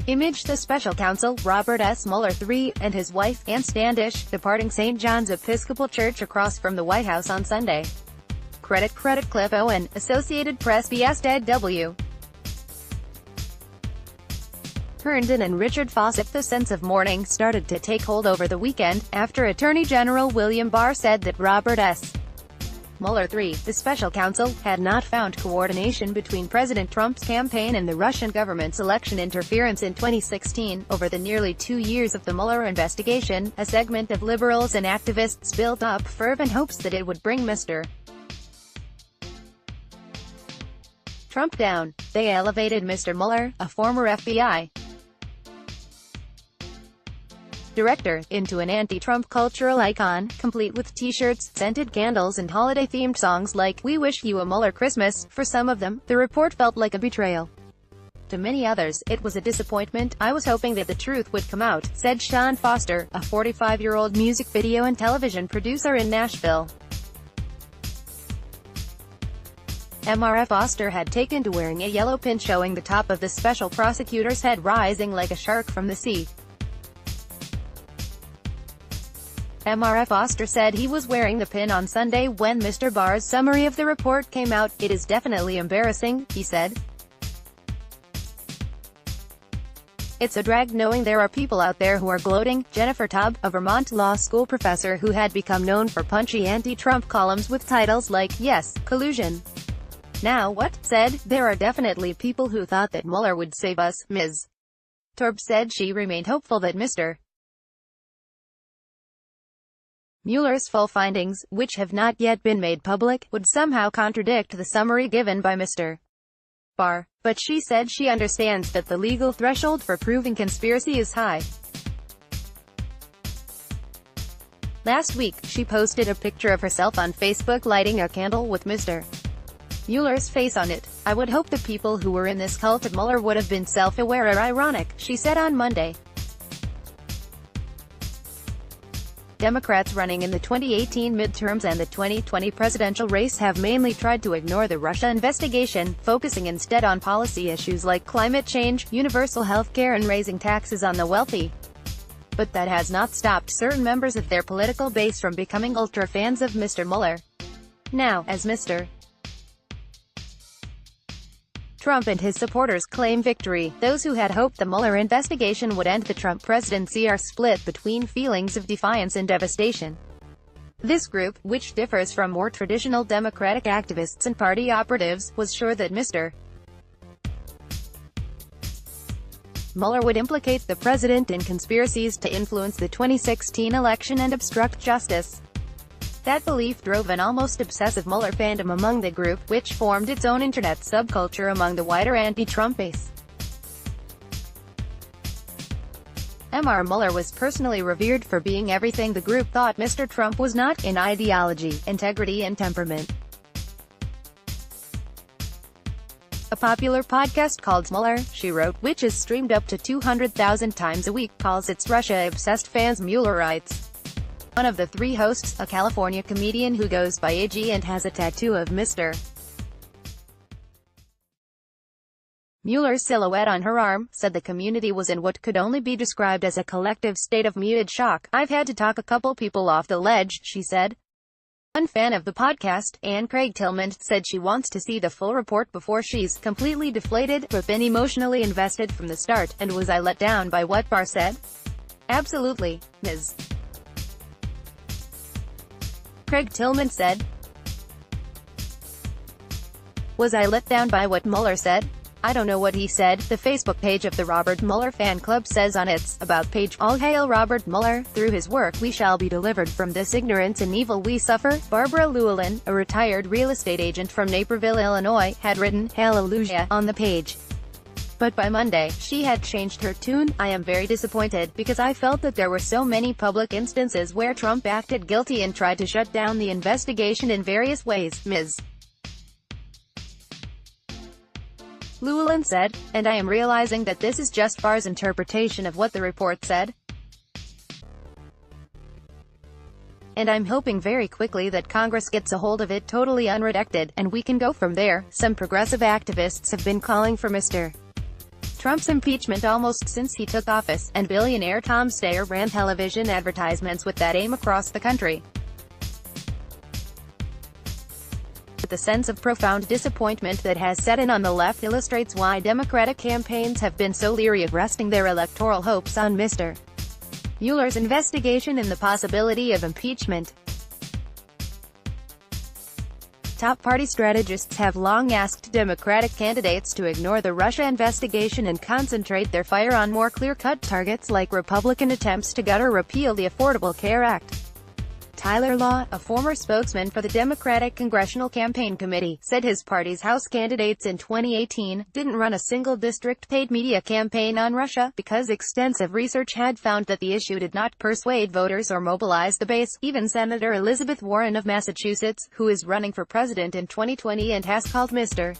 ImageThe special counsel, Robert S. Mueller III, and his wife, Ann Standish, departing St. John's Episcopal Church across from the White House on Sunday. CreditCreditCliff Owen, Associated PressBy Astead W. Herndon and Richard FaussetThe. The sense of mourning started to take hold over the weekend, after Attorney General William Barr said that Robert S. Mueller III, the special counsel, had not found coordination between President Trump's campaign and the Russian government's election interference in 2016. Over the nearly 2 years of the Mueller investigation, a segment of liberals and activists built up fervent hopes that it would bring Mr. Trump down. They elevated Mr. Mueller, a former FBI director, into an anti-Trump cultural icon, complete with t-shirts, scented candles and holiday-themed songs like "We Wish You a Mueller Christmas." For some of them, the report felt like a betrayal. To many others, it was a disappointment. "I was hoping that the truth would come out," said Sean Foster, a 45-year-old music video and television producer in Nashville. Mr. Foster had taken to wearing a yellow pin showing the top of the special prosecutor's head rising like a shark from the sea. Mr. Foster said he was wearing the pin on Sunday when Mr. Barr's summary of the report came out. "It is definitely embarrassing," he said. "It's a drag knowing there are people out there who are gloating." Jennifer Taub, a Vermont law school professor who had become known for punchy anti-Trump columns with titles like "Yes, Collusion. Now What?" said, "There are definitely people who thought that Mueller would save us." Ms. Taub said she remained hopeful that Mr. Mueller's full findings, which have not yet been made public, would somehow contradict the summary given by Mr. Barr. But she said she understands that the legal threshold for proving conspiracy is high. Last week, she posted a picture of herself on Facebook lighting a candle with Mr. Mueller's face on it. "I would hope the people who were in this cult of Mueller would have been self-aware or ironic," she said on Monday. Democrats running in the 2018 midterms and the 2020 presidential race have mainly tried to ignore the Russia investigation, focusing instead on policy issues like climate change, universal health care and raising taxes on the wealthy. But that has not stopped certain members of their political base from becoming ultra fans of Mr. Mueller. Now, as Mr. Trump and his supporters claim victory, those who had hoped the Mueller investigation would end the Trump presidency are split between feelings of defiance and devastation. This group, which differs from more traditional Democratic activists and party operatives, was sure that Mr. Mueller would implicate the president in conspiracies to influence the 2016 election and obstruct justice. That belief drove an almost obsessive Mueller fandom among the group, which formed its own internet subculture among the wider anti-Trump base. Mr. Mueller was personally revered for being everything the group thought Mr. Trump was not, in ideology, integrity and temperament. A popular podcast called Mueller, she wrote, which is streamed up to 200,000 times a week, calls its Russia-obsessed fans Muellerites. One of the three hosts, a California comedian who goes by AG and has a tattoo of Mr. Mueller's silhouette on her arm, said the community was in what could only be described as a collective state of muted shock. "I've had to talk a couple people off the ledge," she said. One fan of the podcast, Anne Craig Tillman, said she wants to see the full report before she's completely deflated, but been emotionally invested from the start. "And was I let down by what Barr said?" "Absolutely," Ms. Craig Tillman said. "Was I let down by what Mueller said? I don't know what he said." The Facebook page of the Robert Mueller fan club says on its About page, "All hail Robert Mueller. Through his work we shall be delivered from this ignorance and evil we suffer." Barbara Llewellyn, a retired real estate agent from Naperville, Illinois, had written "Hallelujah" on the page. But by Monday, she had changed her tune. "I am very disappointed, because I felt that there were so many public instances where Trump acted guilty and tried to shut down the investigation in various ways," Ms. Llewellyn said, "And I am realizing that this is just Barr's interpretation of what the report said. And I'm hoping very quickly that Congress gets a hold of it totally unredacted, and we can go from there." Some progressive activists have been calling for Mr. Trump's impeachment almost since he took office, and billionaire Tom Steyer ran television advertisements with that aim across the country. The sense of profound disappointment that has set in on the left illustrates why Democratic campaigns have been so leery of resting their electoral hopes on Mr. Mueller's investigation and the possibility of impeachment. Top party strategists have long asked Democratic candidates to ignore the Russia investigation and concentrate their fire on more clear-cut targets like Republican attempts to gut or repeal the Affordable Care Act. Tyler Law, a former spokesman for the Democratic Congressional Campaign Committee, said his party's House candidates in 2018 didn't run a single district paid media campaign on Russia, because extensive research had found that the issue did not persuade voters or mobilize the base. Even Senator Elizabeth Warren of Massachusetts, who is running for president in 2020 and has called Mr.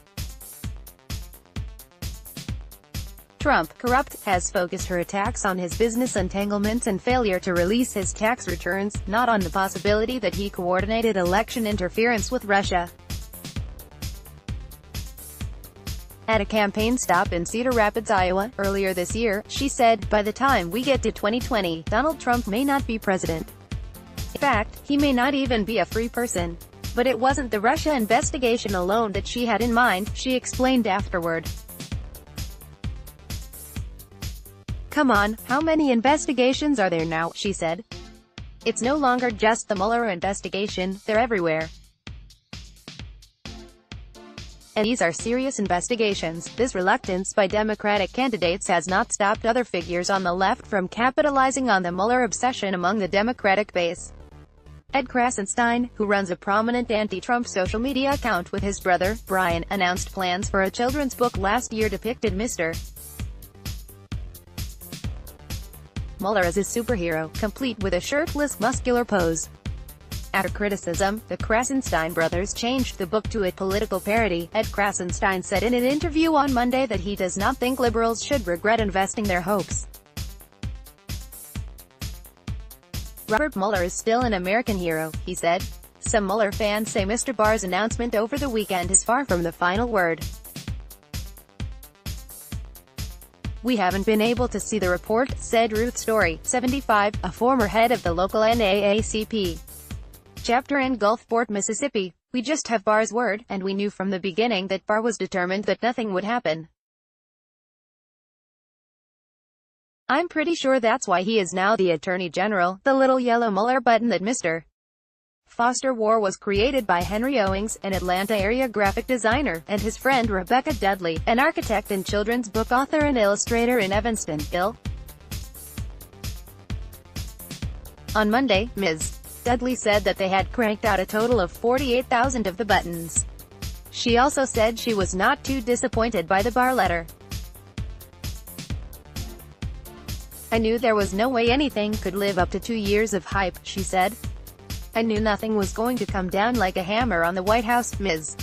Trump corrupt, has focused her attacks on his business entanglements and failure to release his tax returns, not on the possibility that he coordinated election interference with Russia. At a campaign stop in Cedar Rapids, Iowa, earlier this year, she said, "By the time we get to 2020, Donald Trump may not be president. In fact, he may not even be a free person." But it wasn't the Russia investigation alone that she had in mind, she explained afterward. "Come on, how many investigations are there now?" she said. "It's no longer just the Mueller investigation, they're everywhere. And these are serious investigations." This reluctance by Democratic candidates has not stopped other figures on the left from capitalizing on the Mueller obsession among the Democratic base. Ed Krasenstein, who runs a prominent anti-Trump social media account with his brother, Brian, announced plans for a children's book last year depicted Mr. Mueller as his superhero, complete with a shirtless, muscular pose. After criticism, the Krasenstein brothers changed the book to a political parody. Ed Krasenstein said in an interview on Monday that he does not think liberals should regret investing their hopes. "Robert Mueller is still an American hero," he said. Some Mueller fans say Mr. Barr's announcement over the weekend is far from the final word. "We haven't been able to see the report," said Ruth Story, 75, a former head of the local NAACP chapter in Gulfport, Mississippi. "We just have Barr's word, and we knew from the beginning that Barr was determined that nothing would happen. I'm pretty sure that's why he is now the Attorney General." The little yellow Mueller button that Mr. Foster wore was created by Henry Owings, an Atlanta-area graphic designer, and his friend Rebecca Dudley, an architect and children's book author and illustrator in Evanston, Ill. On Monday, Ms. Dudley said that they had cranked out a total of 48,000 of the buttons. She also said she was not too disappointed by the Barr letter. "I knew there was no way anything could live up to 2 years of hype," she said. "I knew nothing was going to come down like a hammer on the White House." Ms.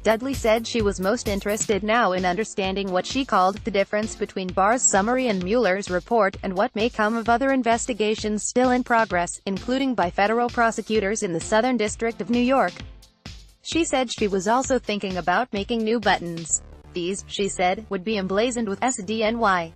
Dudley said she was most interested now in understanding what she called the difference between Barr's summary and Mueller's report, and what may come of other investigations still in progress, including by federal prosecutors in the Southern District of New York. She said she was also thinking about making new buttons. These, she said, would be emblazoned with SDNY.